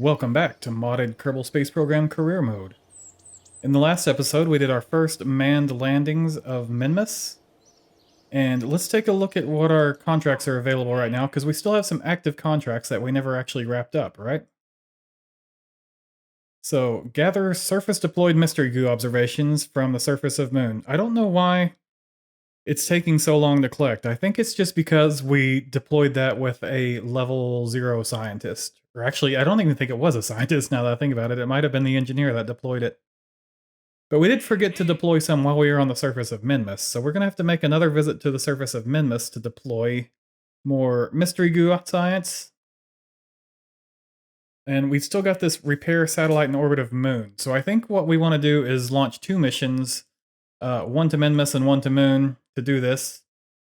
Welcome back to modded Kerbal Space Program career mode. In the last episode, we did our first manned landings of Minmus. And let's take a look at what our contracts are available right now, because we still have some active contracts that we never actually wrapped up, right? So, gather surface deployed mystery goo observations from the surface of Moon. I don't know why it's taking so long to collect. I think it's just because we deployed that with a level 0 scientist. Or actually, I don't even think it was a scientist now that I think about it. It might have been the engineer that deployed it. But we did forget to deploy some while we were on the surface of Minmus, so we're going to have to make another visit to the surface of Minmus to deploy more mystery goo science. And we've still got this repair satellite in orbit of Moon. So I think what we want to do is launch 2 missions, one to Minmus and one to Moon, to do this.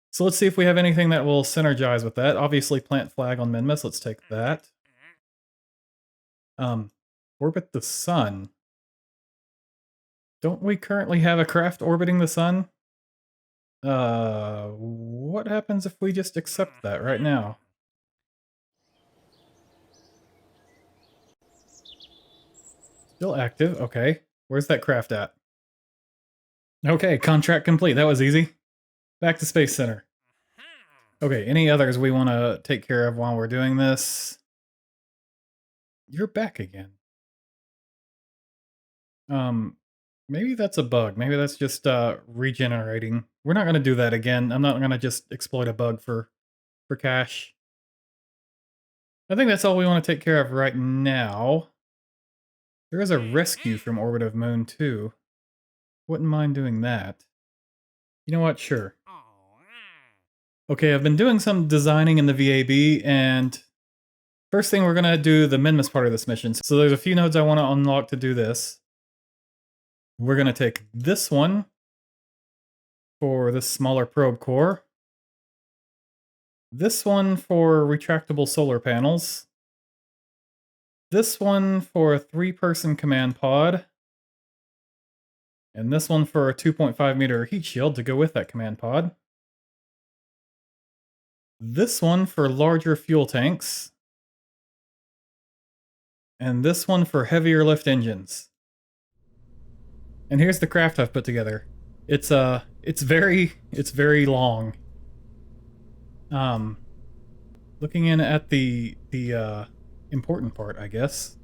So let's see if we have anything that will synergize with that. Obviously, plant flag on Minmus. Let's take that. Orbit the sun. Don't we currently have a craft orbiting the sun? What happens if we just accept that right now? Still active, okay. Where's that craft at? Okay, contract complete. That was easy. Back to Space Center. Okay, any others we want to take care of while we're doing this? You're back again. Maybe that's a bug. Maybe that's just regenerating. We're not going to do that again. I'm not going to just exploit a bug for cash. I think that's all we want to take care of right now. There is a rescue from orbit of Moon too. Wouldn't mind doing that. You know what? Sure. Okay, I've been doing some designing in the VAB, and first thing we're going to do the Minmus part of this mission. So there's a few nodes I want to unlock to do this. We're going to take this one for this smaller probe core. This one for retractable solar panels. This one for a 3-person command pod. And this one for a 2.5 meter heat shield to go with that command pod. This one for larger fuel tanks. And this one for heavier lift engines. And here's the craft I've put together. It's very long. Looking in at the important part, I guess.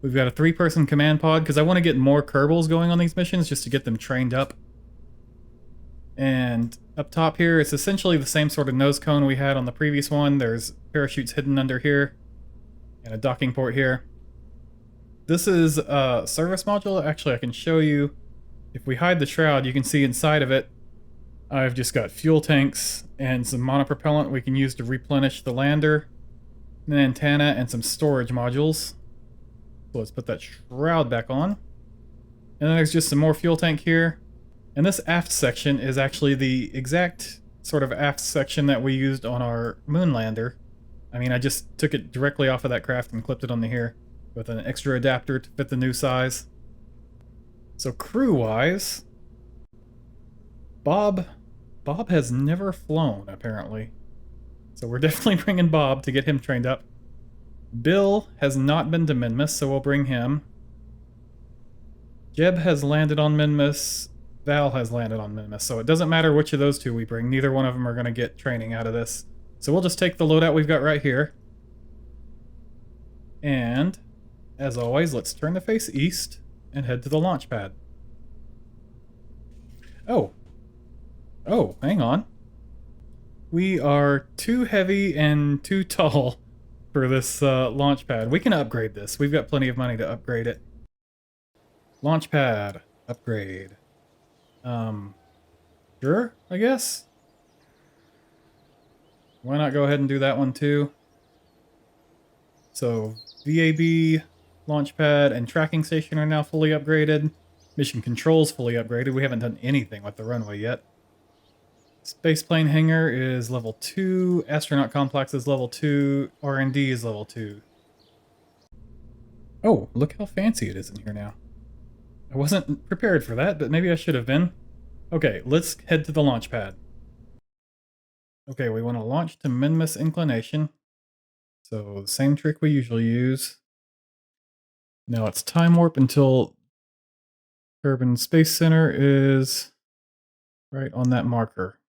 We've got a 3-person command pod, because I want to get more Kerbals going on these missions, just to get them trained up. And up top here, it's essentially the same sort of nose cone we had on the previous one. There's parachutes hidden under here, and a docking port here. This is a service module. Actually, I can show you. If we hide the shroud, you can see inside of it, I've just got fuel tanks and some monopropellant we can use to replenish the lander, an antenna, and some storage modules. So let's put that shroud back on. And then there's just some more fuel tank here. And this aft section is actually the exact sort of aft section that we used on our moon lander. I mean, I just took it directly off of that craft and clipped it onto here with an extra adapter to fit the new size. So crew-wise, Bob has never flown, apparently. So we're definitely bringing Bob to get him trained up. Bill has not been to Minmus, so we'll bring him. Jeb has landed on Minmus. Val has landed on Minmus, so it doesn't matter which of those two we bring. Neither one of them are going to get training out of this. So we'll just take the loadout we've got right here. And, as always, let's turn the face east and head to the launch pad. Oh, hang on. We are too heavy and too tall for this launch pad. We can upgrade this. We've got plenty of money to upgrade it. Launch pad. Upgrade. Sure, I guess. Why not go ahead and do that one too? So, VAB, launch pad, and tracking station are now fully upgraded. Mission controls fully upgraded. We haven't done anything with the runway yet. Spaceplane hangar is level 2. Astronaut complex is level 2. R&D is level 2. Oh, look how fancy it is in here now. I wasn't prepared for that, but maybe I should have been. Okay, let's head to the launch pad. Okay, we want to launch to Minmus inclination. So, the same trick we usually use. Now let's time warp until Kerbin Space Center is right on that marker.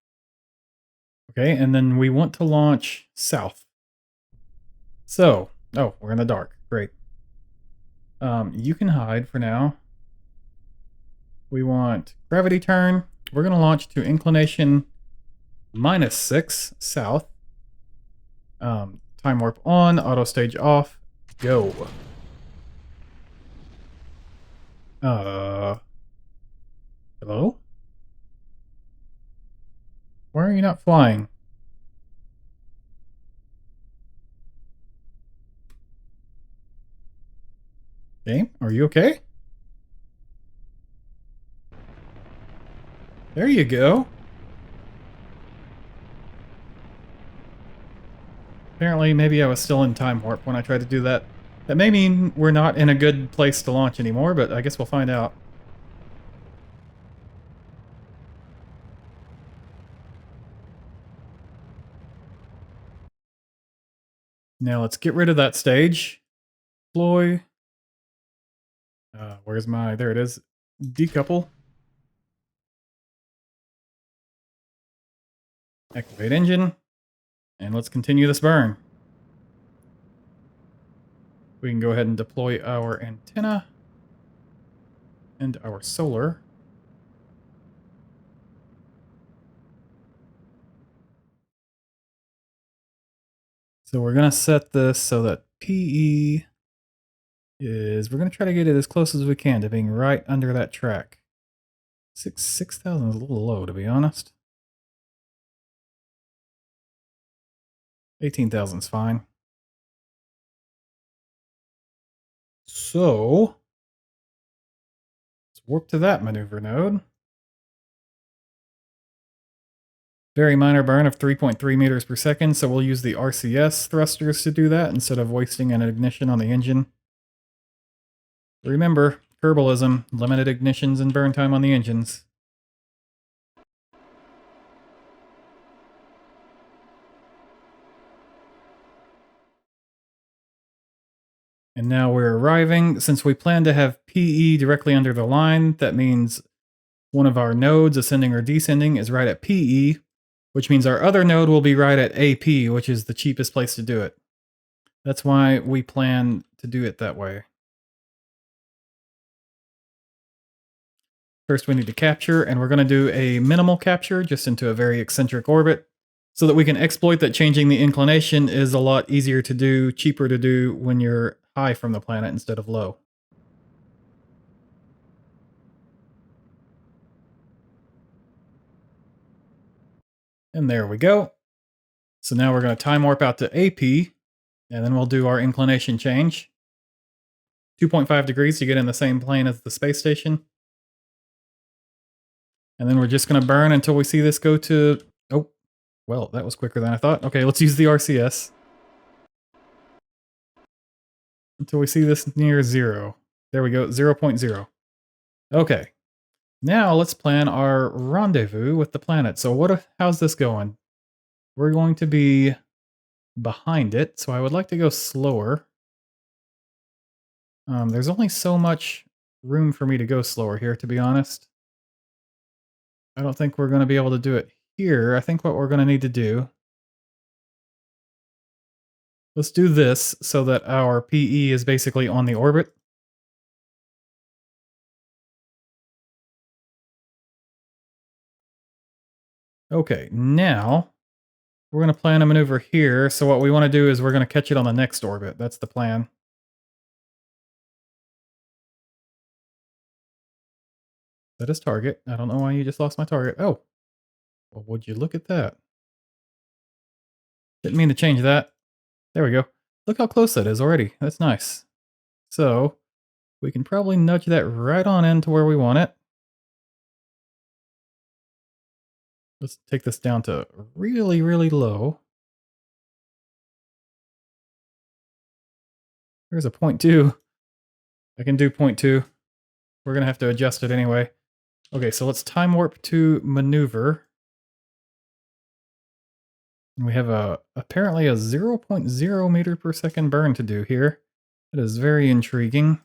Okay, and then we want to launch south. So, oh, we're in the dark. Great. You can hide for now. We want gravity turn. We're going to launch to inclination -6 south. Time warp on, auto stage off, go. Hello? Why are you not flying? Game, are you okay? There you go. Apparently, maybe I was still in time warp when I tried to do that. That may mean we're not in a good place to launch anymore, but I guess we'll find out. Now let's get rid of that stage. Deploy. Where's my... There it is. Decouple. Activate engine. And let's continue this burn. We can go ahead and deploy our antenna. And our solar. So we're going to set this so that PE is... We're going to try to get it as close as we can to being right under that track. 6,000 is a little low, to be honest. 18,000 is fine. So, let's warp to that maneuver node. Very minor burn of 3.3 meters per second, so we'll use the RCS thrusters to do that instead of wasting an ignition on the engine. Remember, Kerbalism, limited ignitions and burn time on the engines. And now we're arriving. Since we plan to have PE directly under the line, that means one of our nodes, ascending or descending, is right at PE, which means our other node will be right at AP, which is the cheapest place to do it. That's why we plan to do it that way. First we need to capture, and we're going to do a minimal capture just into a very eccentric orbit so that we can exploit that changing the inclination is a lot easier to do, cheaper to do when you're high from the planet instead of low. And there we go. So now we're going to time warp out to AP, and then we'll do our inclination change. 2.5 degrees to get in the same plane as the space station. And then we're just going to burn until we see this go to... Oh, well, that was quicker than I thought. Okay, let's use the RCS. Until we see this near 0. There we go, 0.0. Okay. Now let's plan our rendezvous with the planet. So how's this going? We're going to be behind it, so I would like to go slower. There's only so much room for me to go slower here, to be honest. I don't think we're going to be able to do it here. I think what we're going to need to do... Let's do this so that our PE is basically on the orbit. Okay, now we're going to plan a maneuver here. So what we want to do is we're going to catch it on the next orbit. That's the plan. That is target. I don't know why you just lost my target. Oh, well, would you look at that? Didn't mean to change that. There we go. Look how close that is already. That's nice. So we can probably nudge that right on into where we want it. Let's take this down to really, really low. There's a 0.2. I can do 0.2. We're going to have to adjust it anyway. Okay, so let's time warp to maneuver. And we have apparently a 0.0 meter per second burn to do here. That is very intriguing.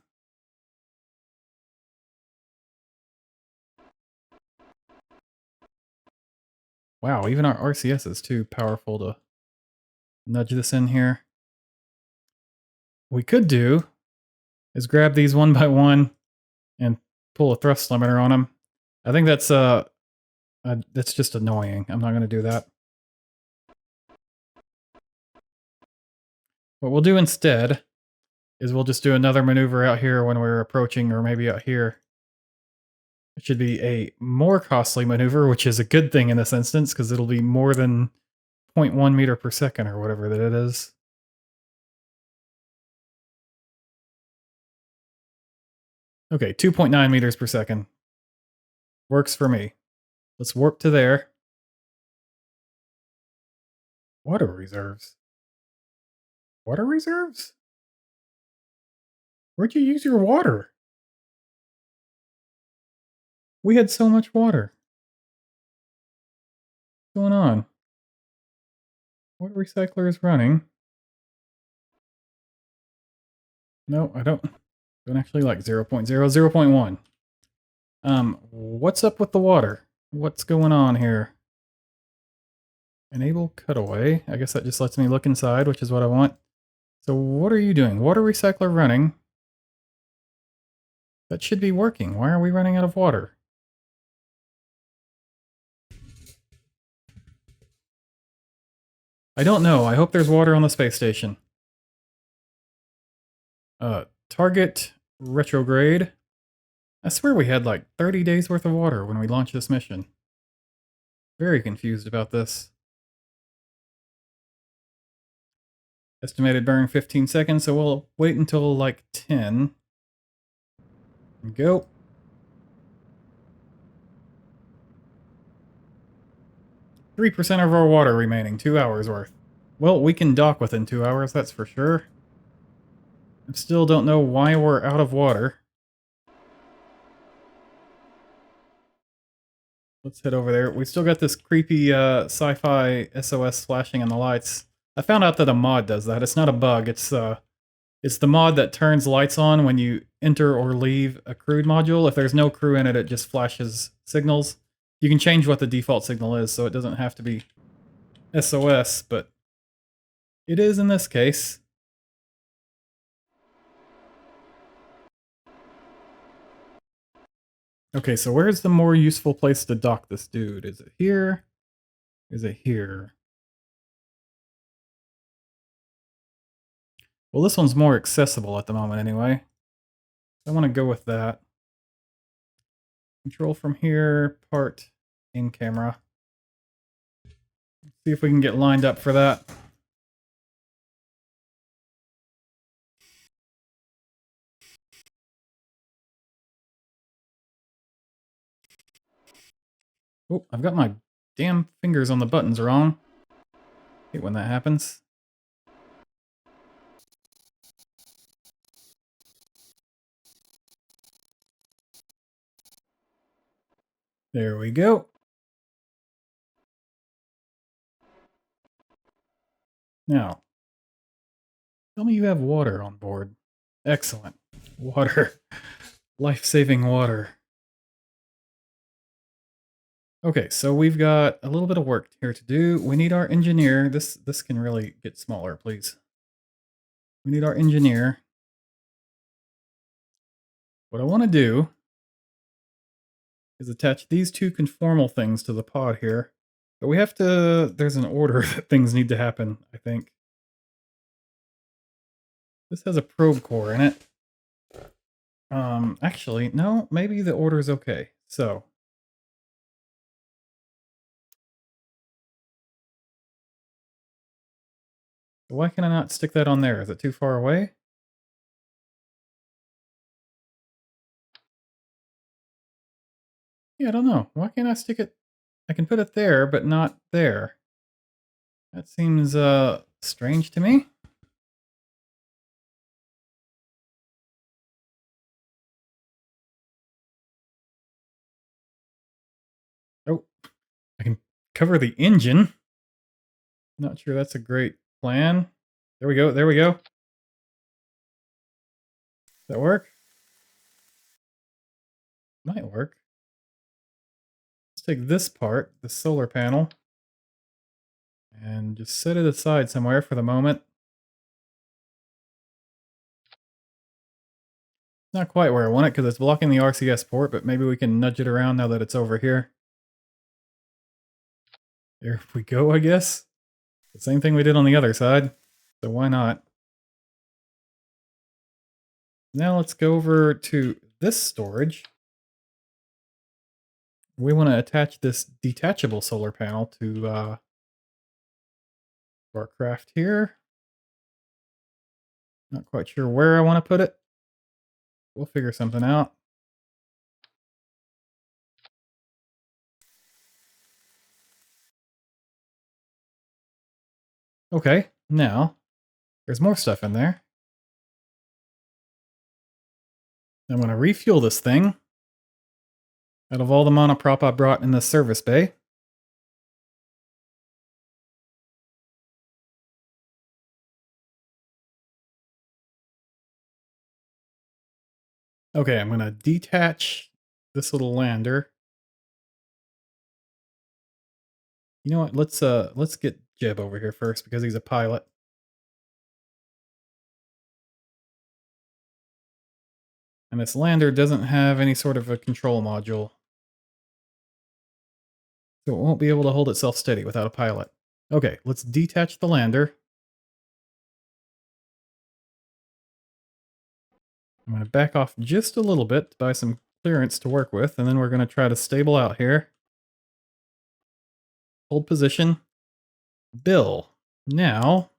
Wow, even our RCS is too powerful to nudge this in here. What we could do is grab these one by one and pull a thrust limiter on them. I think that's just annoying. I'm not going to do that. What we'll do instead is we'll just do another maneuver out here when we're approaching, or maybe out here. It should be a more costly maneuver, which is a good thing in this instance, because it'll be more than 0.1 meter per second, or whatever that it is. Okay, 2.9 meters per second. Works for me. Let's warp to there. Water reserves. Water reserves? Where'd you use your water? We had so much water. What's going on? Water recycler is running. No, I don't actually like 0.0, 0.1. What's up with the water? What's going on here? Enable cutaway. I guess that just lets me look inside, which is what I want. So what are you doing? Water recycler running. That should be working. Why are we running out of water? I don't know. I hope there's water on the space station. Target Retrograde. I swear we had like 30 days worth of water when we launched this mission. Very confused about this. Estimated burn 15 seconds, so we'll wait until like 10. Go. %3 of our water remaining, 2 hours worth. Well, we can dock within 2 hours, that's for sure. I still don't know why we're out of water. Let's head over there. We still got this creepy sci-fi SOS flashing in the lights. I found out that a mod does that. It's not a bug. It's the mod that turns lights on when you enter or leave a crewed module. If there's no crew in it, it just flashes signals. You can change what the default signal is, so it doesn't have to be SOS, but it is in this case. Okay, so where's the more useful place to dock this dude? Is it here? Is it here? Well, this one's more accessible at the moment anyway. I want to go with that. Control from here, part in camera. See if we can get lined up for that. Oh, I've got my damn fingers on the buttons wrong. Hate when that happens. There we go. Now, tell me you have water on board. Excellent. Water. Life-saving water. Okay, so we've got a little bit of work here to do. We need our engineer. This can really get smaller, please. We need our engineer. What I want to do is attach these two conformal things to the pod here. But we have to... There's an order that things need to happen, I think. This has a probe core in it. Actually, no, maybe the order is okay. So... why can I not stick that on there? Is it too far away? Yeah, I don't know. Why can't I stick it? I can put it there, but not there. That seems, strange to me. Oh, I can cover the engine. Not sure that's a great plan. There we go, there we go. Does that work? Might work. Let's take this part, the solar panel. And just set it aside somewhere for the moment. Not quite where I want it because it's blocking the RCS port, but maybe we can nudge it around now that it's over here. There we go, I guess. The same thing we did on the other side, so why not? Now let's go over to this storage. We want to attach this detachable solar panel to our craft here. Not quite sure where I want to put it. We'll figure something out. Okay, now there's more stuff in there. I'm going to refuel this thing out of all the monoprop I brought in the service bay. Okay, I'm going to detach this little lander. You know what? Let's get Jeb over here first because he's a pilot. And this lander doesn't have any sort of a control module. So it won't be able to hold itself steady without a pilot. Okay, let's detach the lander. I'm going to back off just a little bit to buy some clearance to work with, and then we're going to try to stable out here. Hold position. Bill. Now,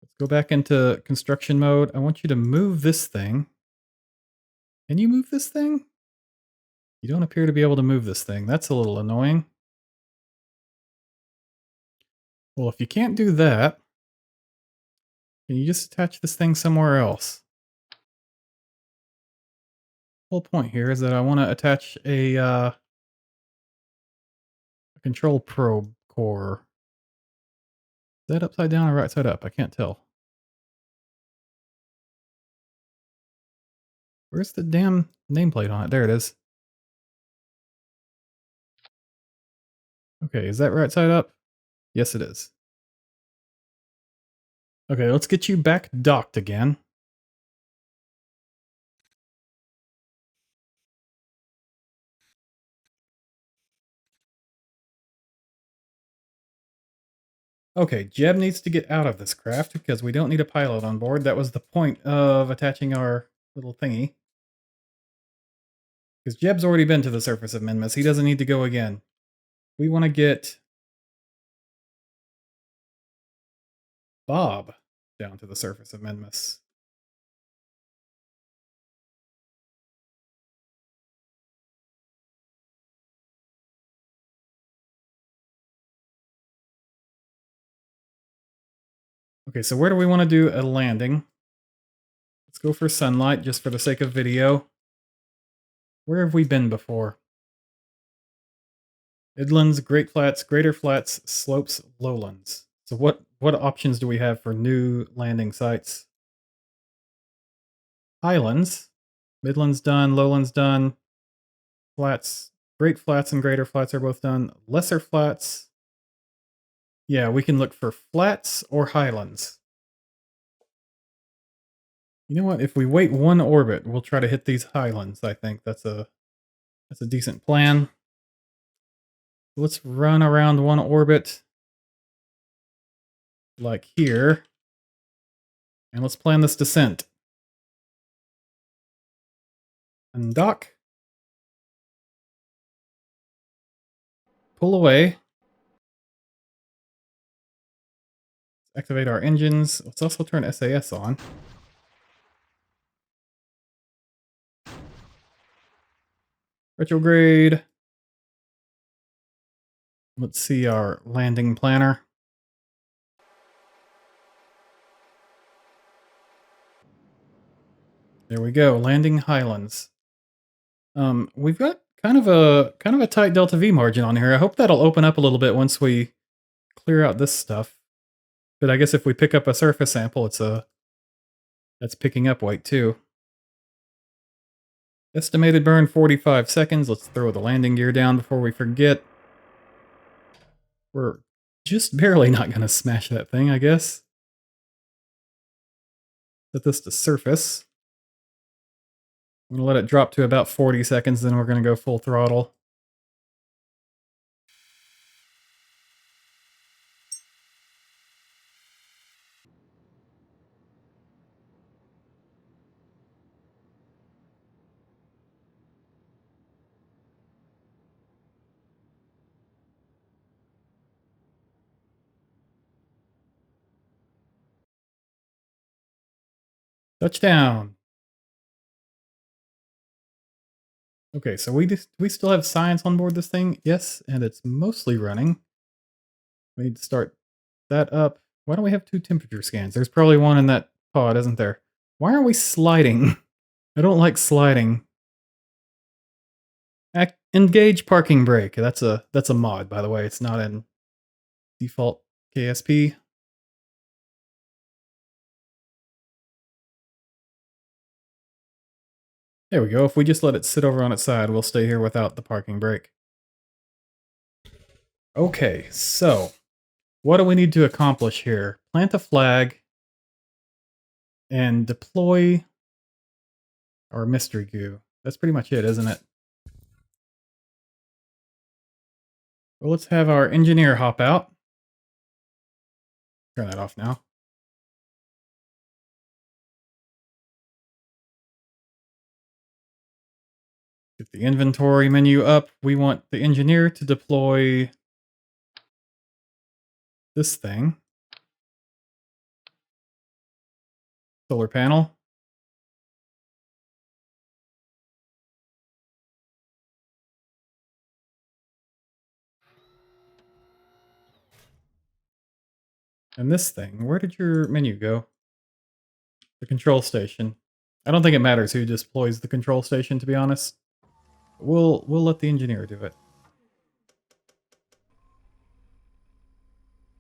let's go back into construction mode. I want you to move this thing. Can you move this thing? You don't appear to be able to move this thing. That's a little annoying. Well, if you can't do that, can you just attach this thing somewhere else? The whole point here is that I want to attach a control probe core. Is that upside down or right side up? I can't tell. Where's the damn nameplate on it? There it is. Okay, is that right side up? Yes, it is. Okay, let's get you back docked again. Okay, Jeb needs to get out of this craft because we don't need a pilot on board. That was the point of attaching our little thingy. Because Jeb's already been to the surface of Minmus. He doesn't need to go again. We want to get Bob down to the surface of Minmus. Okay, so where do we want to do a landing? Let's go for sunlight, just for the sake of video. Where have we been before? Midlands, Great Flats, Greater Flats, Slopes, Lowlands. So what options do we have for new landing sites? Highlands. Midlands done, Lowlands done. Flats. Great Flats and Greater Flats are both done. Lesser Flats. Yeah, we can look for Flats or Highlands. You know what? If we wait one orbit, we'll try to hit these Highlands. I think that's a decent plan. Let's run around one orbit like here. And let's plan this descent. Undock. Pull away. Let's activate our engines. Let's also turn SAS on. Retrograde. Let's see our landing planner. There we go, landing Highlands. We've got kind of a tight delta V margin on here. I hope that'll open up a little bit once we clear out this stuff. But I guess if we pick up a surface sample, that's picking up weight too. Estimated burn 45 seconds. Let's throw the landing gear down before we forget. We're just barely not going to smash that thing, I guess. Set this to surface. I'm going to let it drop to about 40 seconds, then we're going to go full throttle. Touchdown! Okay, so we still have science on board this thing, yes, and it's mostly running. We need to start that up. Why don't we have 2 temperature scans? There's probably one in that pod, isn't there? Why are we sliding? I don't like sliding. Engage parking brake. That's a mod, by the way. It's not in default KSP. There we go. If we just let it sit over on its side, we'll stay here without the parking brake. Okay, so what do we need to accomplish here? Plant a flag and deploy our mystery goo. That's pretty much it, isn't it? Well, let's have our engineer hop out. Turn that off now. Get the inventory menu up. We want the engineer to deploy this thing. Solar panel. And this thing, where did your menu go? The control station. I don't think it matters who deploys the control station, to be honest. We'll let the engineer do it.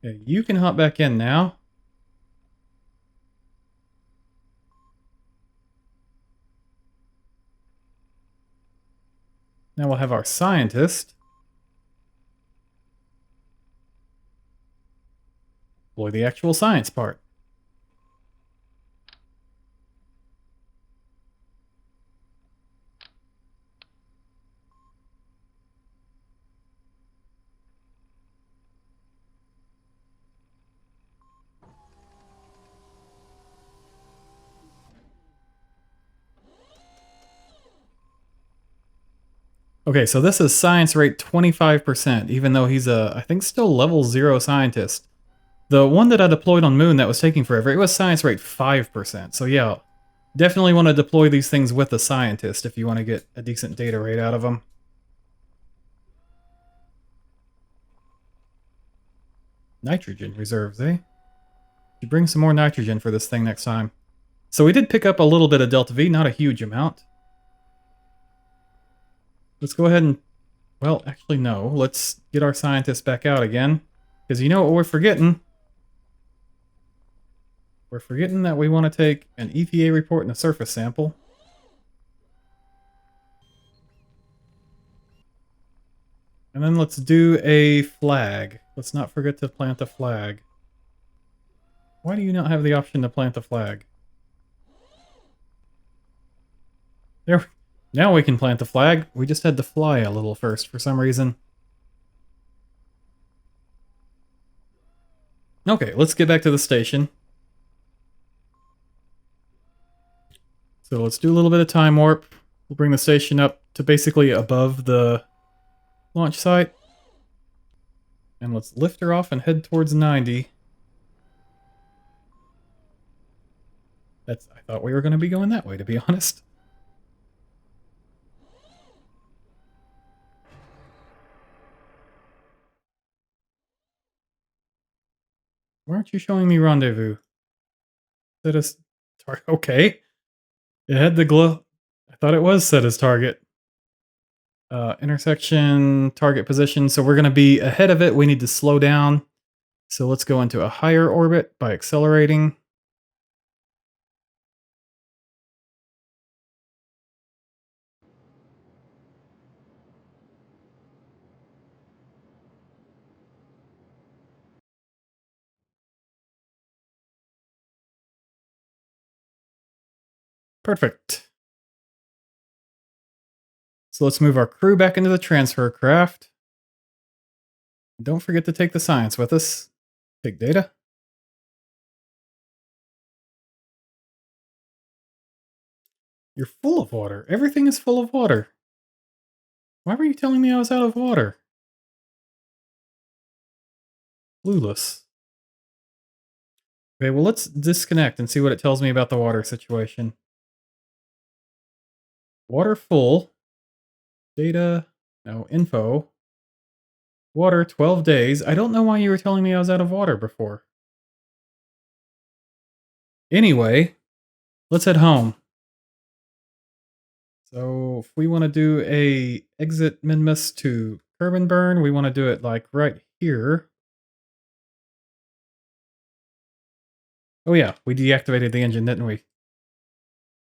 Okay, you can hop back in now. Now we'll have our scientist deploy the actual science part. Okay, so this is science rate 25%, even though he's a, I think, still level 0 scientist. The one that I deployed on Moon that was taking forever, it was science rate 5%. So yeah, definitely want to deploy these things with a scientist if you want to get a decent data rate out of them. Nitrogen reserves, eh? You bring some more nitrogen for this thing next time. So we did pick up a little bit of Delta V, not a huge amount. Let's go ahead and... Well, actually no. Let's get our scientists back out again. Because you know what we're forgetting? We're forgetting that we want to take an EPA report and a surface sample. And then let's do a flag. Let's not forget to plant a flag. Why do you not have the option to plant a flag? There. Now we can plant the flag. We just had to fly a little first for some reason. Okay, let's get back to the station. So let's do a little bit of time warp. We'll bring the station up to basically above the launch site. And let's lift her off and head towards 90. I thought we were going to be going that way, to be honest. Why aren't you showing me Rendezvous? Set as target. Okay. It had the glow. I thought it was set as target. Intersection, target position. So we're going to be ahead of it. We need to slow down. So let's go into a higher orbit by accelerating. Perfect. So let's move our crew back into the transfer craft. Don't forget to take the science with us. Take data. You're full of water. Everything is full of water. Why were you telling me I was out of water? Clueless. Okay, well let's disconnect and see what it tells me about the water situation. Water full. Data. No, info. Water, 12 days. I don't know why you were telling me I was out of water before. Anyway, let's head home. So if we want to do a exit Minmus to Kerbin burn, we want to do it like right here. Oh yeah, we deactivated the engine, didn't we?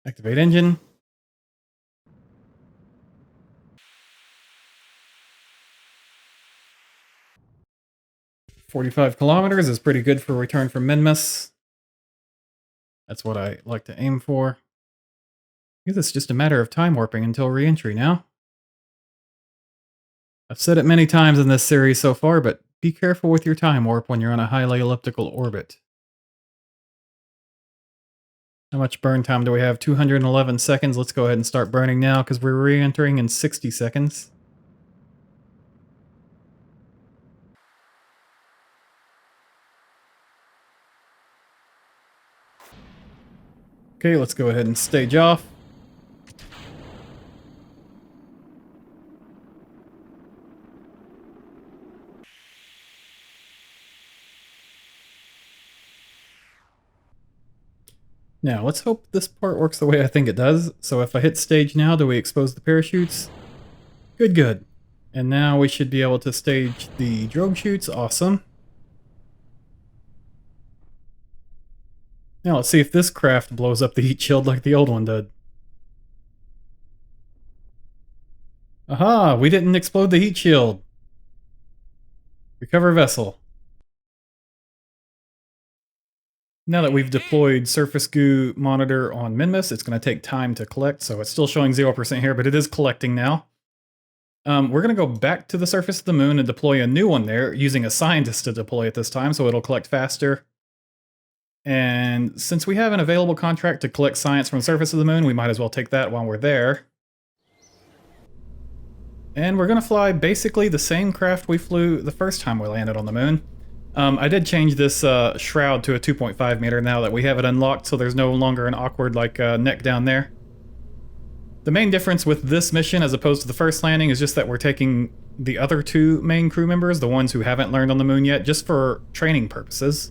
Activate engine. "45 kilometers is pretty good for return from Minmus. That's what I like to aim for. I guess it's just a matter of time warping until re-entry now. I've said it many times in this series so far, but be careful with your time warp when you're on a highly elliptical orbit. How much burn time do we have? 211 seconds. Let's go ahead and start burning now because we're re-entering in 60 seconds. Okay, let's go ahead and stage off. Now, let's hope this part works the way I think it does. So if I hit stage now, do we expose the parachutes? Good, good. And now we should be able to stage the drogue chutes. Awesome. Now let's see if this craft blows up the heat shield like the old one did. Aha! We didn't explode the heat shield. Recover vessel. Now that we've deployed surface goo monitor on Minmus, it's going to take time to collect, so it's still showing 0% here, but it is collecting now. We're going to go back to the surface of the moon and deploy a new one there, using a scientist to deploy it this time, so it'll collect faster. And since we have an available contract to collect science from the surface of the moon, we might as well take that while we're there. And we're going to fly basically the same craft we flew the first time we landed on the moon. I did change this shroud to a 2.5 meter now that we have it unlocked, so there's no longer an awkward neck down there. The main difference with this mission as opposed to the first landing is just that we're taking the other two main crew members, the ones who haven't learned on the moon yet, just for training purposes.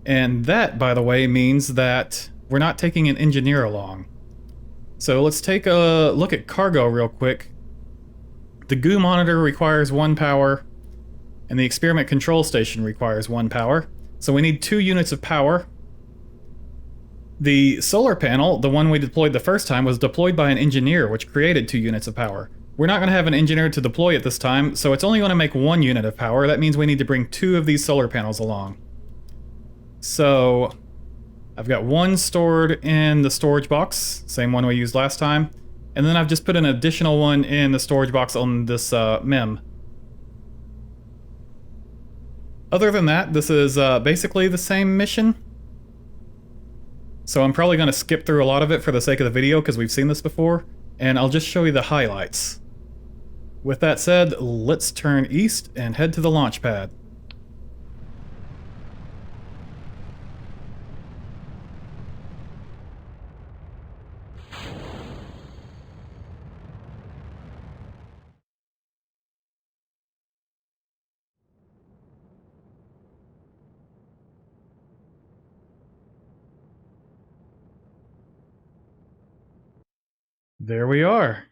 And that, by the way, means that we're not taking an engineer along. So let's take a look at cargo real quick. The goo monitor requires 1 power, and the experiment control station requires 1 power. So we need 2 units of power. The solar panel, the one we deployed the first time, was deployed by an engineer, which created 2 units of power. We're not going to have an engineer to deploy it this time, so it's only going to make 1 unit of power. That means we need to bring 2 of these solar panels along. So I've got 1 stored in the storage box, same one we used last time. And then I've just put an additional one in the storage box on this MIM. Other than that, this is basically the same mission. So I'm probably going to skip through a lot of it for the sake of the video because we've seen this before, and I'll just show you the highlights. With that said, let's turn east and head to the launch pad. There we are.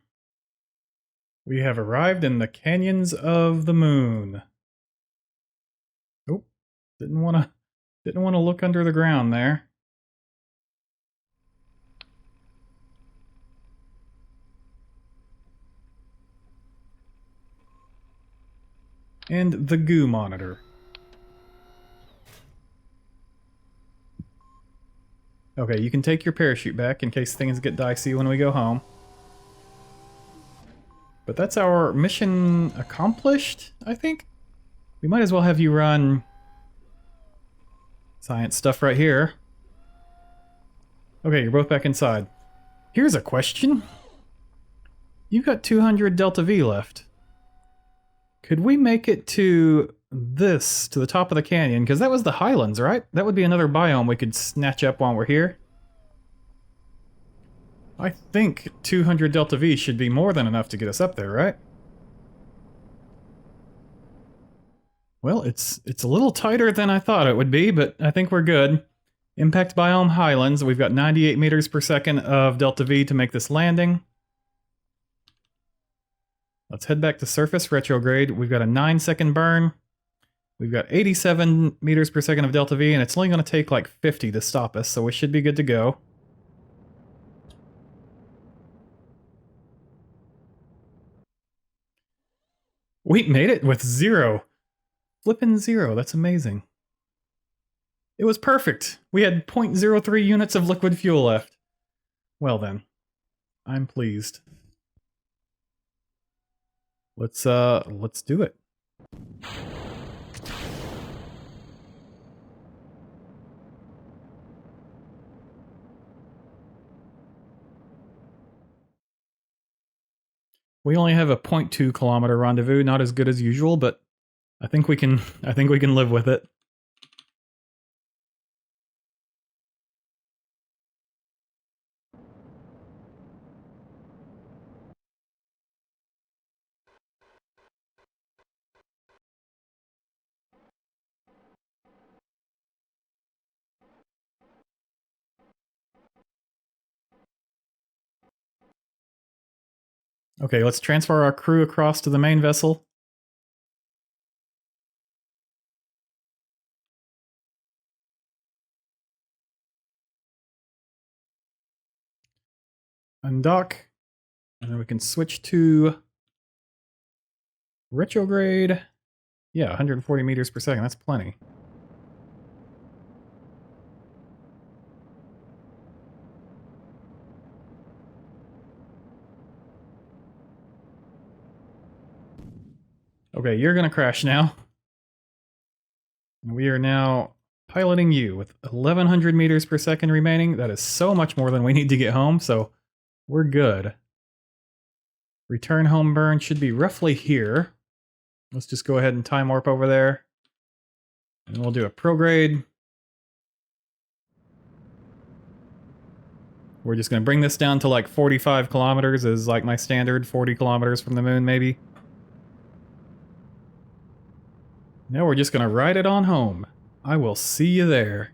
We have arrived in the canyons of the moon. Oh, didn't want to look under the ground there. And the goo monitor. Okay, you can take your parachute back in case things get dicey when we go home. But that's our mission accomplished, I think? We might as well have you run science stuff right here. Okay, you're both back inside. Here's a question. You've got 200 Delta V left. Could we make it to this, to the top of the canyon? Because that was the highlands, right? That would be another biome we could snatch up while we're here. I think 200 Delta V should be more than enough to get us up there, right? Well, it's a little tighter than I thought it would be, but I think we're good. Impact biome highlands. We've got 98 meters per second of Delta V to make this landing. Let's head back to surface retrograde. We've got a 9-second burn. We've got 87 meters per second of Delta V, and it's only going to take like 50 to stop us, so we should be good to go. We made it with 0. Flippin' 0, that's amazing. It was perfect. We had 0.03 units of liquid fuel left. Well then, I'm pleased. Let's do it. We only have a 0.2 kilometer rendezvous, not as good as usual, but I think we can live with it. Okay, let's transfer our crew across to the main vessel. Undock. And then we can switch to retrograde. Yeah, 140 meters per second, that's plenty. Okay, you're gonna crash now. And we are now piloting you with 1100 meters per second remaining. That is so much more than we need to get home, so we're good. Return home burn should be roughly here. Let's just go ahead and time warp over there. And we'll do a prograde. We're just going to bring this down to like 45 kilometers is like my standard, 40 kilometers from the moon maybe. Now we're just going to ride it on home. I will see you there.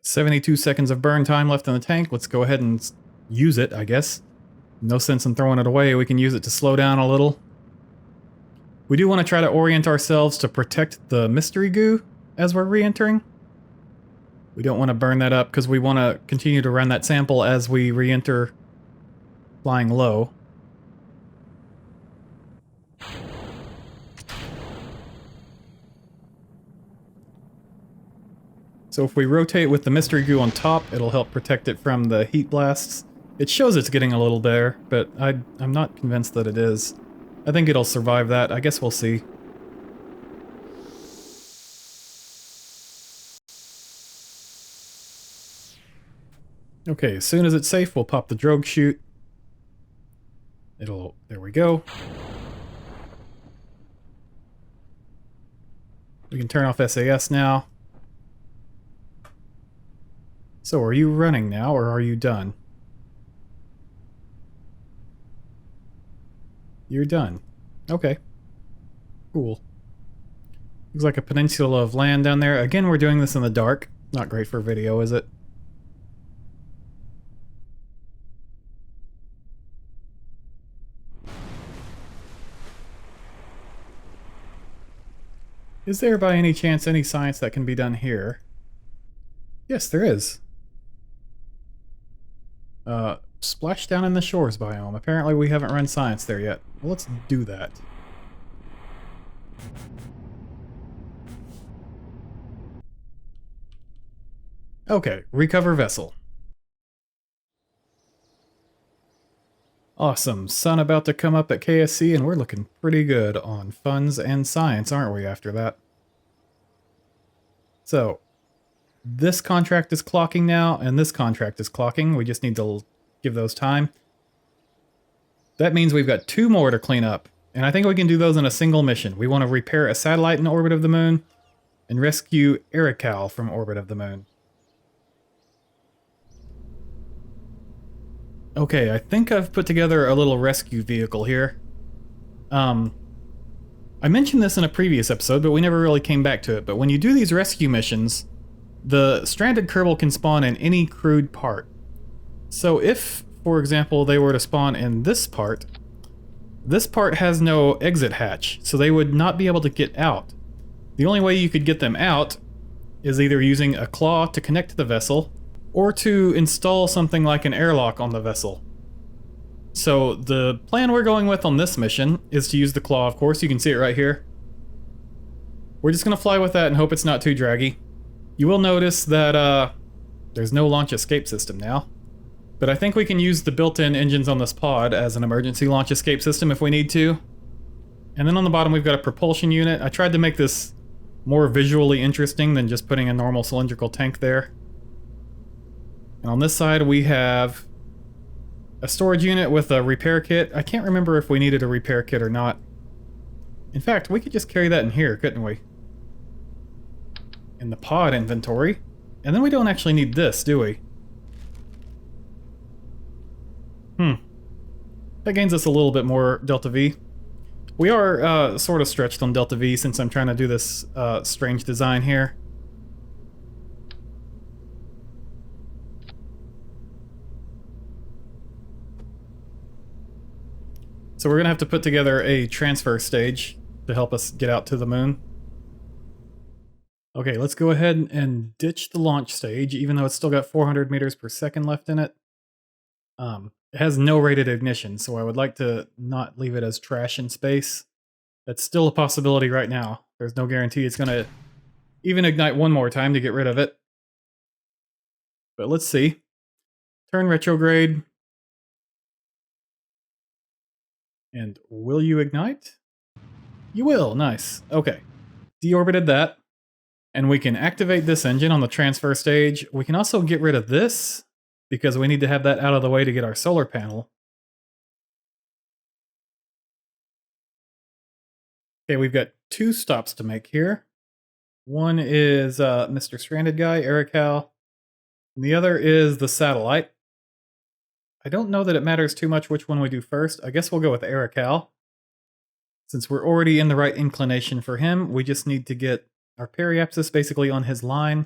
72 seconds of burn time left in the tank. Let's go ahead and use it, I guess. No sense in throwing it away. We can use it to slow down a little. We do want to try to orient ourselves to protect the mystery goo as we're re-entering. We don't want to burn that up because we want to continue to run that sample as we re-enter flying low. So if we rotate with the mystery goo on top, it'll help protect it from the heat blasts. It shows it's getting a little bare, but I'm not convinced that it is. I think it'll survive that. I guess we'll see. Okay, as soon as it's safe, we'll pop the drogue chute. There we go. We can turn off SAS now. So are you running now, or are you done? You're done. Okay. Cool. Looks like a peninsula of land down there. Again, we're doing this in the dark. Not great for video, is it? Is there by any chance any science that can be done here? Yes, there is. Splashdown in the shores biome. Apparently we haven't run science there yet. Well, let's do that. Okay, recover vessel. Awesome, sun about to come up at KSC, and we're looking pretty good on funds and science, aren't we, after that? So, this contract is clocking now, and this contract is clocking. We just need to give those time. That means we've got 2 more to clean up, and I think we can do those in a single mission. We want to repair a satellite in orbit of the moon, and rescue Erical from orbit of the moon. Okay, I think I've put together a little rescue vehicle here. I mentioned this in a previous episode, but we never really came back to it. But when you do these rescue missions, the stranded Kerbal can spawn in any crewed part. So if, for example, they were to spawn in this part has no exit hatch, so they would not be able to get out. The only way you could get them out is either using a claw to connect to the vessel, or to install something like an airlock on the vessel. So the plan we're going with on this mission is to use the claw, of course. You can see it right here. We're just going to fly with that and hope it's not too draggy. You will notice that there's no launch escape system now. But I think we can use the built-in engines on this pod as an emergency launch escape system if we need to. And then on the bottom we've got a propulsion unit. I tried to make this more visually interesting than just putting a normal cylindrical tank there. And on this side we have a storage unit with a repair kit. I can't remember if we needed a repair kit or not. In fact, we could just carry that in here, couldn't we? In the pod inventory. And then we don't actually need this, do we? That gains us a little bit more Delta V. We are sort of stretched on Delta V since I'm trying to do this strange design here. So we're going to have to put together a transfer stage to help us get out to the moon. Okay, let's go ahead and ditch the launch stage, even though it's still got 400 meters per second left in it. It has no rated ignition, so I would like to not leave it as trash in space. That's still a possibility right now. There's no guarantee it's going to even ignite one more time to get rid of it. But let's see. Turn retrograde. And will you ignite? You will, nice. Okay. Deorbited that. And we can activate this engine on the transfer stage. We can also get rid of this, because we need to have that out of the way to get our solar panel. Okay, we've got 2 stops to make here. One is Mr. Stranded guy, Erical. And the other is the satellite. I don't know that it matters too much which one we do first. I guess we'll go with Erical. Since we're already in the right inclination for him, we just need to get our periapsis basically on his line.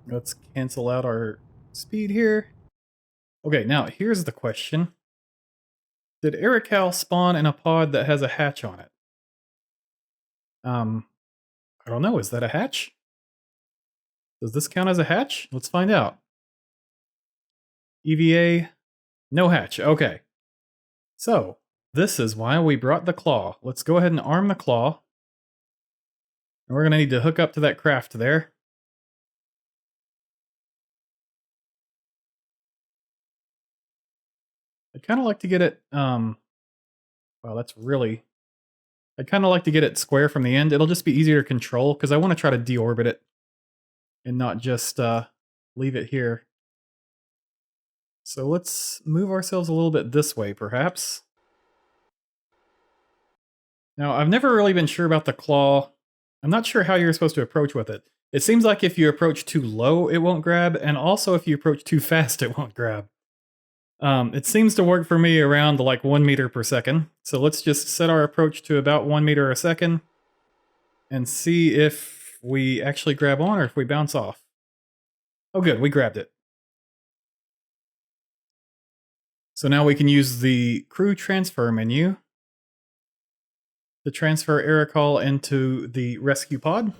Let's cancel out our speed here. Okay, now here's the question. Did Erical spawn in a pod that has a hatch on it? I don't know, is that a hatch? Does this count as a hatch? Let's find out. EVA, no hatch, okay. So, this is why we brought the claw. Let's go ahead and arm the claw. And we're gonna need to hook up to that craft there. I'd kind of like to get it, wow, that's really... I'd kind of like to get it square from the end. It'll just be easier to control, because I want to try to deorbit it. And not just leave it here. So let's move ourselves a little bit this way, perhaps. Now, I've never really been sure about the claw. I'm not sure how you're supposed to approach with it. It seems like if you approach too low, it won't grab, and also if you approach too fast, it won't grab. It seems to work for me around like 1 meter per second. So let's just set our approach to about 1 meter a second and see if we actually grab on or if we bounce off. Oh good, we grabbed it. So now we can use the crew transfer menu to transfer Erical into the rescue pod.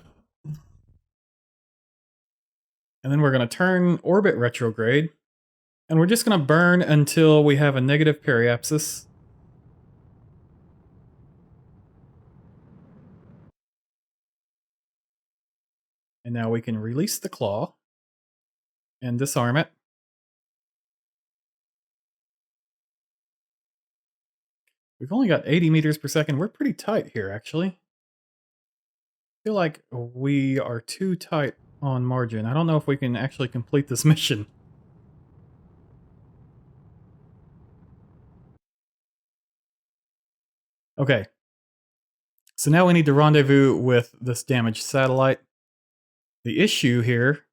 And then we're going to turn orbit retrograde. And we're just going to burn until we have a negative periapsis. And now we can release the claw and disarm it. We've only got 80 meters per second. We're pretty tight here, actually. I feel like we are too tight on margin. I don't know if we can actually complete this mission. Okay. So now we need to rendezvous with this damaged satellite. The issue here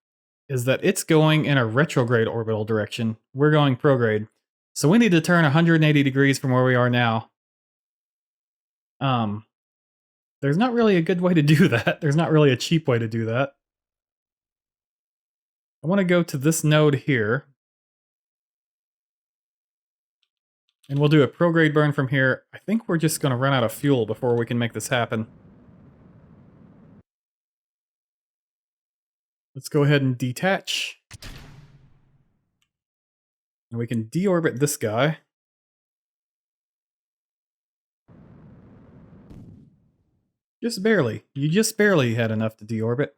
is that it's going in a retrograde orbital direction. We're going prograde. So we need to turn 180 degrees from where we are now. There's not really a good way to do that. There's not really a cheap way to do that. I want to go to this node here. And we'll do a prograde burn from here. I think we're just going to run out of fuel before we can make this happen. Let's go ahead and detach. And we can deorbit this guy. Just barely. You just barely had enough to deorbit.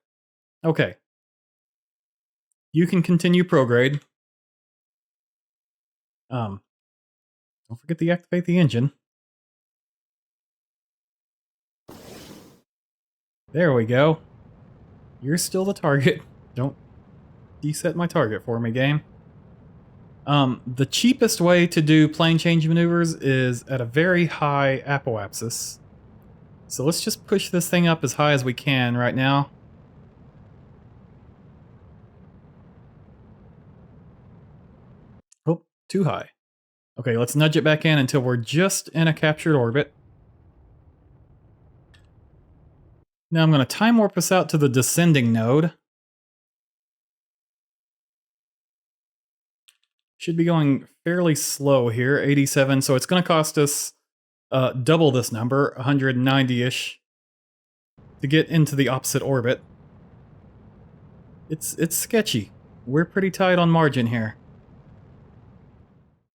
Okay. You can continue prograde. Don't forget to activate the engine. There we go. You're still the target. Don't deset my target for me, game. The cheapest way to do plane change maneuvers is at a very high apoapsis. So let's just push this thing up as high as we can right now. Oh, too high. Okay, let's nudge it back in until we're just in a captured orbit. Now I'm going to time warp us out to the descending node. Should be going fairly slow here, 87, so it's going to cost us double this number, 190-ish, to get into the opposite orbit. It's sketchy. We're pretty tight on margin here.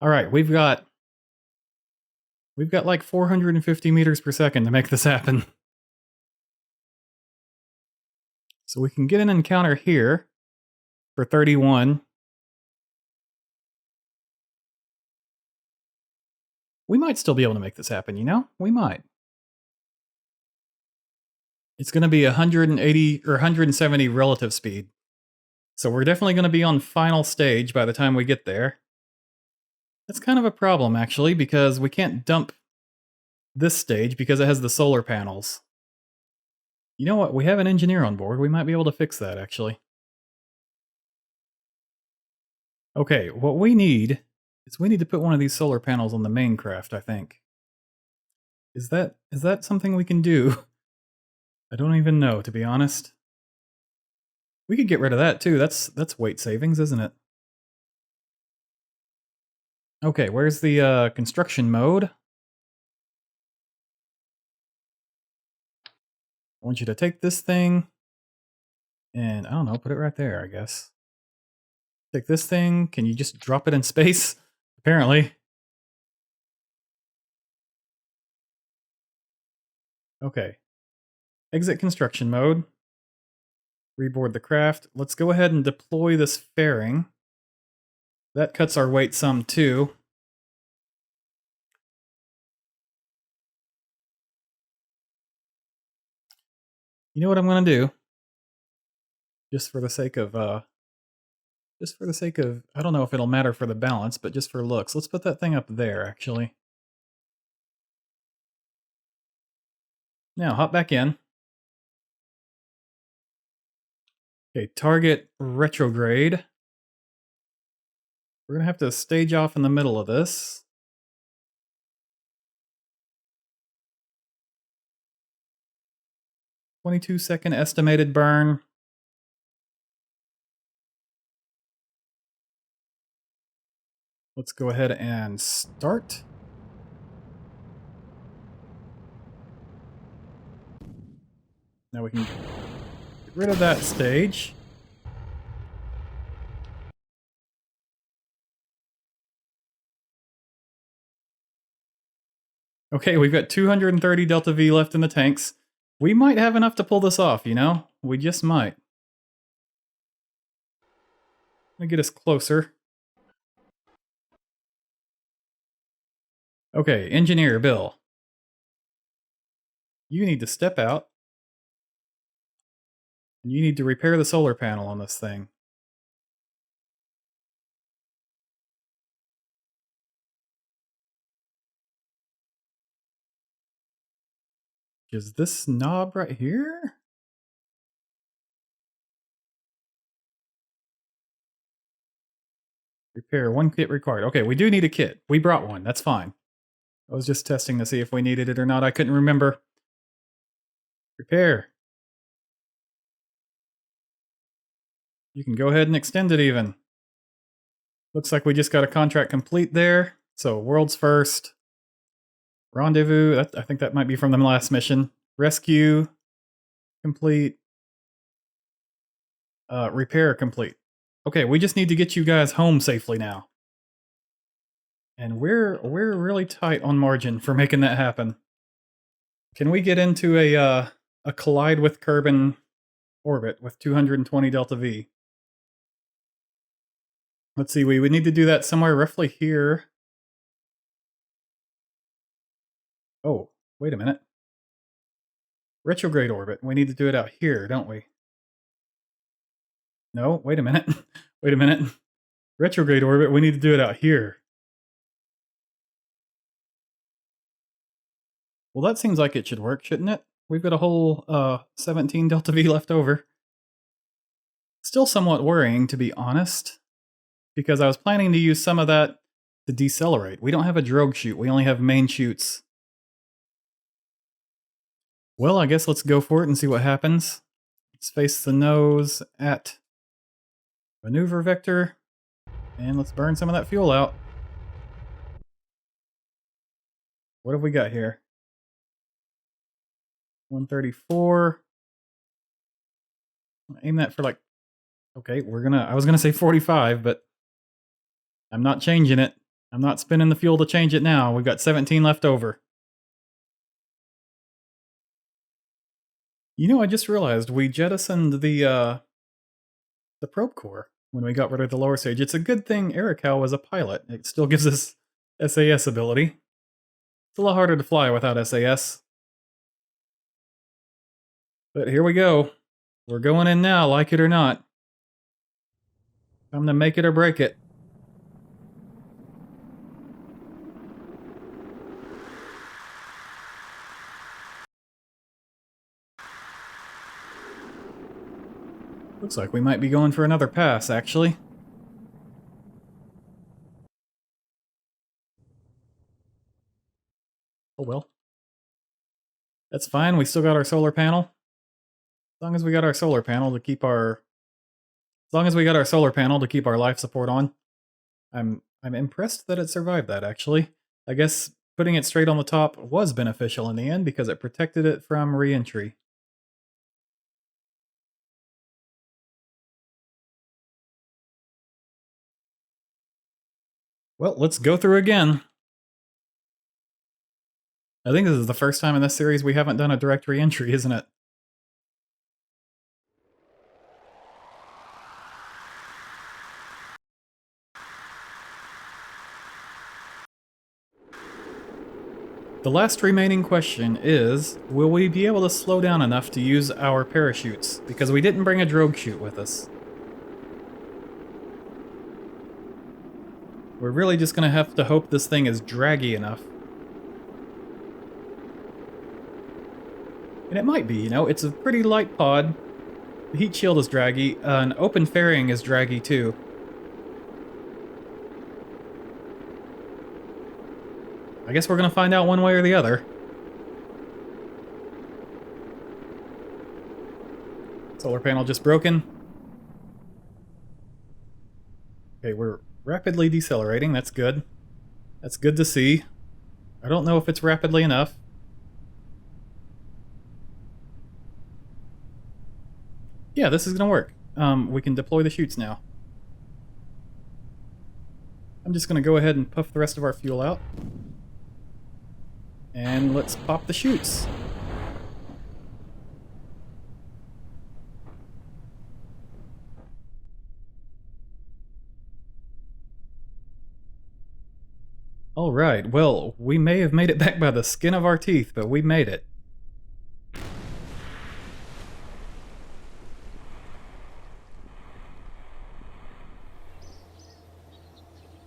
Alright, we've got like 450 meters per second to make this happen. So we can get an encounter here for 31. We might still be able to make this happen, you know? We might. It's going to be 180 or 170 relative speed. So we're definitely going to be on final stage by the time we get there. That's kind of a problem, actually, because we can't dump this stage because it has the solar panels. You know what? We have an engineer on board. We might be able to fix that, actually. Okay, what we need is we need to put one of these solar panels on the main craft, I think. Is that something we can do? I don't even know, to be honest. We could get rid of that, too. That's weight savings, isn't it? Okay, where's the construction mode? I want you to take this thing and, I don't know, put it right there, I guess. Take this thing. Can you just drop it in space? Apparently. Okay. Exit construction mode. Reboard the craft. Let's go ahead and deploy this fairing. That cuts our weight some too. You know what I'm going to do? Just for the sake of, I don't know if it'll matter for the balance, but just for looks. Let's put that thing up there, actually. Now, hop back in. Okay, target retrograde. We're going to have to stage off in the middle of this. "22-second estimated burn." Let's go ahead and start. Now we can get rid of that stage. Okay, we've got 230 Delta V left in the tanks. We might have enough to pull this off, you know? We just might. Let me get us closer. Okay, Engineer Bill. You need to step out. And you need to repair the solar panel on this thing. Is this knob right here? Repair, 1 kit required. Okay, we do need a kit. We brought one, that's fine. I was just testing to see if we needed it or not. I couldn't remember. Repair. You can go ahead and extend it even. Looks like we just got a contract complete there. So, world's first. Rendezvous, I think that might be from the last mission. Rescue, complete. Repair, complete. Okay, we just need to get you guys home safely now. And we're really tight on margin for making that happen. Can we get into a collide with Kerbin orbit with 220 delta V? Let's see, we would need to do that somewhere roughly here. Oh, wait a minute. Retrograde orbit. We need to do it out here, don't we? No, wait a minute. Wait a minute. Retrograde orbit, we need to do it out here. Well, that seems like it should work, shouldn't it? We've got a whole 17 delta V left over. Still somewhat worrying, to be honest, because I was planning to use some of that to decelerate. We don't have a drogue chute, we only have main chutes. Well, I guess let's go for it and see what happens. Let's face the nose at maneuver vector, and let's burn some of that fuel out. What have we got here? 134. Aim that for like, okay, I was gonna say 45, but I'm not changing it. I'm not spinning the fuel to change it now. We've got 17 left over. You know, I just realized we jettisoned the probe core when we got rid of the lower stage. It's a good thing Erical was a pilot. It still gives us SAS ability. It's a lot harder to fly without SAS. But here we go. We're going in now, like it or not. Time to make it or break it. Looks like we might be going for another pass, actually. Oh well. That's fine, we still got our solar panel. As long as we got our solar panel to keep our... life support on. I'm impressed that it survived that, actually. I guess putting it straight on the top was beneficial in the end because it protected it from re-entry. Well, let's go through again. I think this is the first time in this series we haven't done a direct re-entry, isn't it? The last remaining question is, will we be able to slow down enough to use our parachutes? Because we didn't bring a drogue chute with us. We're really just gonna have to hope this thing is draggy enough. And it might be, you know, it's a pretty light pod. The heat shield is draggy, an open fairing is draggy too. I guess we're gonna find out one way or the other. Solar panel just broken. Okay, we're rapidly decelerating, that's good. That's good to see. I don't know if it's rapidly enough. Yeah, this is gonna work. We can deploy the chutes now. I'm just gonna go ahead and puff the rest of our fuel out. And let's pop the chutes. Alright, well, we may have made it back by the skin of our teeth, but we made it.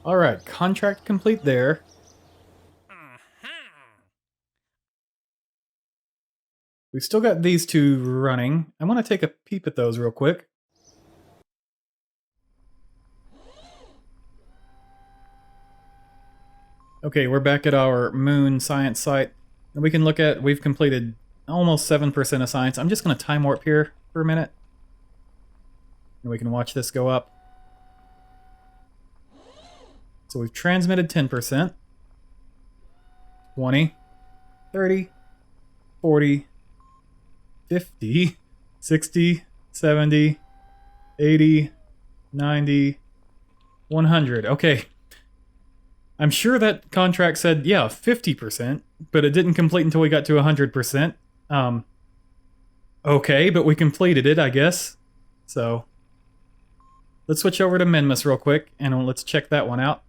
Alright, contract complete there. We've still got these two running. I want to take a peep at those real quick. Okay, we're back at our moon science site. And we can look at, we've completed almost 7% of science. I'm just going to time warp here for a minute. And we can watch this go up. So we've transmitted 10%. 20. 30. 40. 50. 60. 70. 80. 90. 100. Okay. I'm sure that contract said, yeah, 50%, but it didn't complete until we got to 100%. Okay, but we completed it, I guess. So, let's switch over to Minmus real quick, and let's check that one out.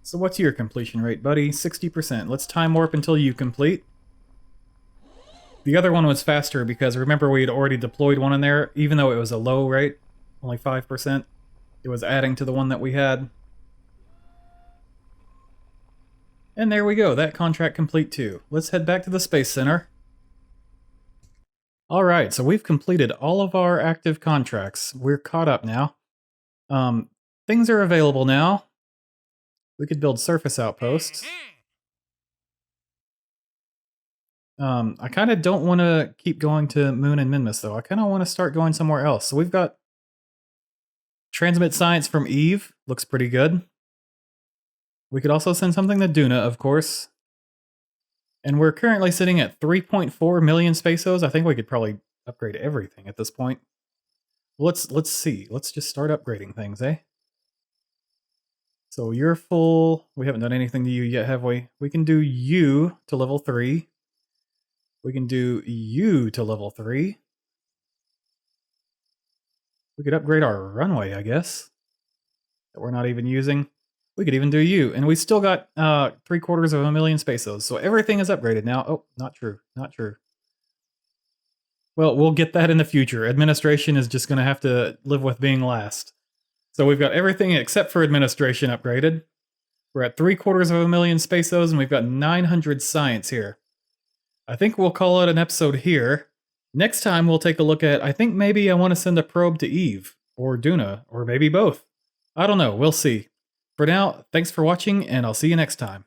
So what's your completion rate, buddy? 60%. Let's time warp until you complete. The other one was faster because remember we had already deployed one in there, even though it was a low rate, only 5%. It was adding to the one that we had. And there we go, that contract complete too. Let's head back to the Space Center. Alright, so we've completed all of our active contracts. We're caught up now. Things are available now. We could build surface outposts. I kind of don't want to keep going to Moon and Minmus though. I kind of want to start going somewhere else. So we've got transmit science from Eve. Looks pretty good. We could also send something to Duna, of course. And we're currently sitting at 3.4 million spaceos. I think we could probably upgrade everything at this point. Let's see. Let's just start upgrading things, eh? So you're full. We haven't done anything to you yet, have we? We can do you to level 3. We can do you to level 3. We could upgrade our runway, I guess, that we're not even using. We could even do you, and we still got 750,000 spaceos, so everything is upgraded now. Oh, not true, not true. Well, we'll get that in the future. Administration is just going to have to live with being last. So we've got everything except for administration upgraded. We're at 750,000 spaceos, and we've got 900 science here. I think we'll call it an episode here. Next time we'll take a look at, I think maybe I want to send a probe to Eve, or Duna, or maybe both. I don't know, we'll see. For now, thanks for watching, and I'll see you next time.